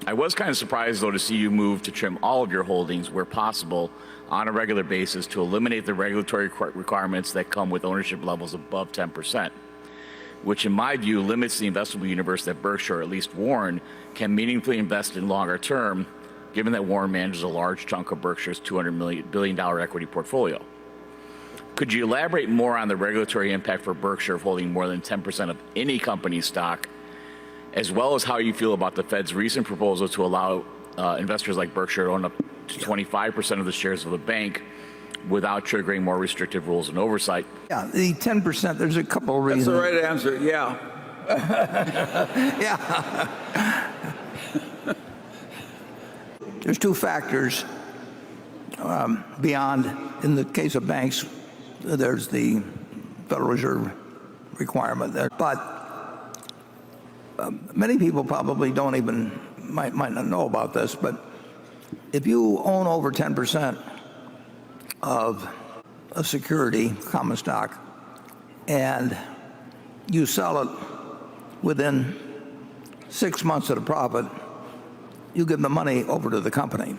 I was kind of surprised, though, to see you move to trim all of your holdings where possible on a regular basis to eliminate the regulatory requirements that come with ownership levels above 10%, which in my view limits the investable universe that Berkshire, or at least Warren, can meaningfully invest in longer term, given that Warren manages a large chunk of Berkshire's $200 billion equity portfolio. Could you elaborate more on the regulatory impact for Berkshire of holding more than 10% of any company's stock, as well as how you feel about the Fed's recent proposal to allow investors like Berkshire to own up to 25% of the shares of the bank without triggering more restrictive rules and oversight? Yeah, the 10%, there's a couple of reasons. That's the right answer, yeah. Yeah. There's two factors beyond, in the case of banks, there's the Federal Reserve requirement there. But many people probably might not know about this, but if you own over 10% of a security, common stock, and you sell it within 6 months of the profit, you give the money over to the company.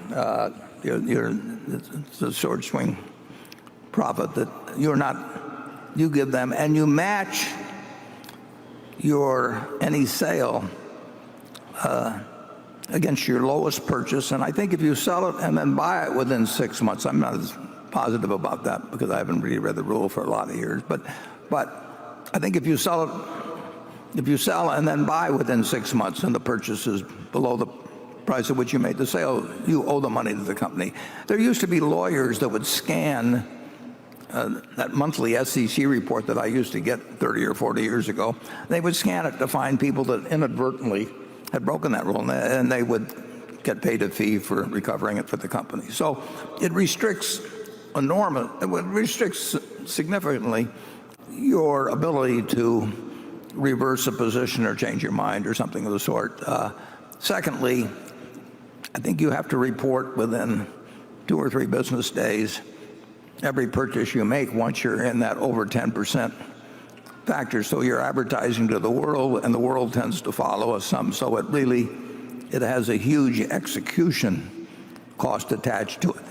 It's a short swing profit that you give them, and you match any sale against your lowest purchase. And I think if you sell it and then buy it within 6 months, I'm not as positive about that because I haven't really read the rule for a lot of years, but I think if you sell and then buy within 6 months and the purchase is below the price at which you made the sale, you owe the money to the company. There used to be lawyers that would scan that monthly SEC report that I used to get 30 or 40 years ago. They would scan it to find people that inadvertently had broken that rule, and they would get paid a fee for recovering it for the company. So it restricts significantly your ability to reverse a position or change your mind or something of the sort. Secondly, I think you have to report within 2 or 3 business days every purchase you make once you're in that over 10% factor. So you're advertising to the world, and the world tends to follow us some. So it has a huge execution cost attached to it.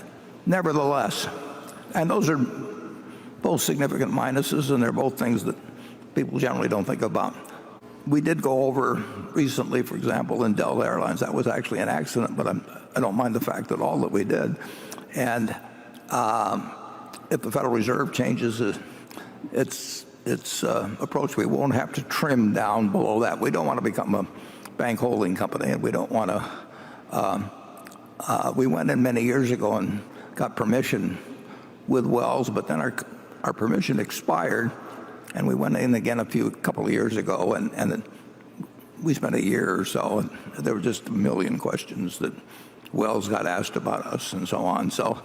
Nevertheless, and those are both significant minuses, and they're both things that people generally don't think about. We did go over recently, for example, in Delta Airlines. That was actually an accident, but I don't mind the fact at all that we did. And if the Federal Reserve changes its approach, we won't have to trim down below that. We don't want to become a bank holding company, and we don't want to. We went in many years ago and got permission with Wells, but then our permission expired, and we went in again a couple of years ago, and we spent a year or so, and there were just a million questions that Wells got asked about us and so on. So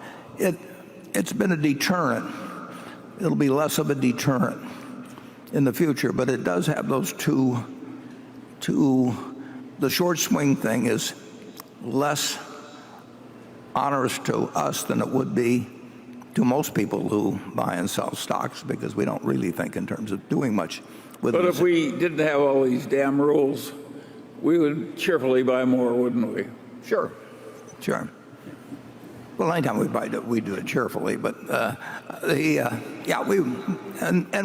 it's been a deterrent. It'll be less of a deterrent in the future, but it does have those two. The short swing thing is less onerous to us than it would be to most people who buy and sell stocks, because we don't really think in terms of doing much with But them. if we didn't have all these damn rules, we would cheerfully buy more, wouldn't we? Sure. Well, anytime we do it cheerfully, but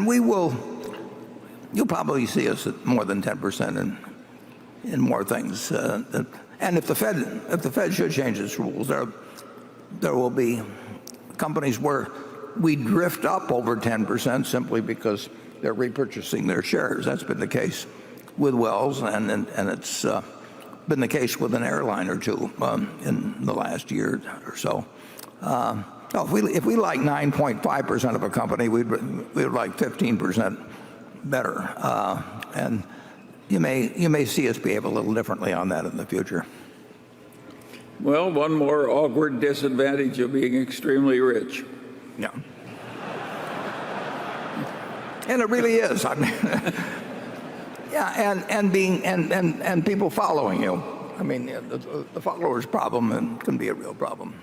we will. You'll probably see us at more than 10% in more things. And if the Fed should change its rules, there will be companies where we drift up over 10% simply because they're repurchasing their shares. That's been the case with Wells, and it's been the case with an airline or two in the last year or so. If we like 9.5% of a company, we would like 15% better. And you may see us behave a little differently on that in the future. Well, one more awkward disadvantage of being extremely rich. Yeah. And it really is. I mean, yeah, and people following you. I mean, the followers problem can be a real problem.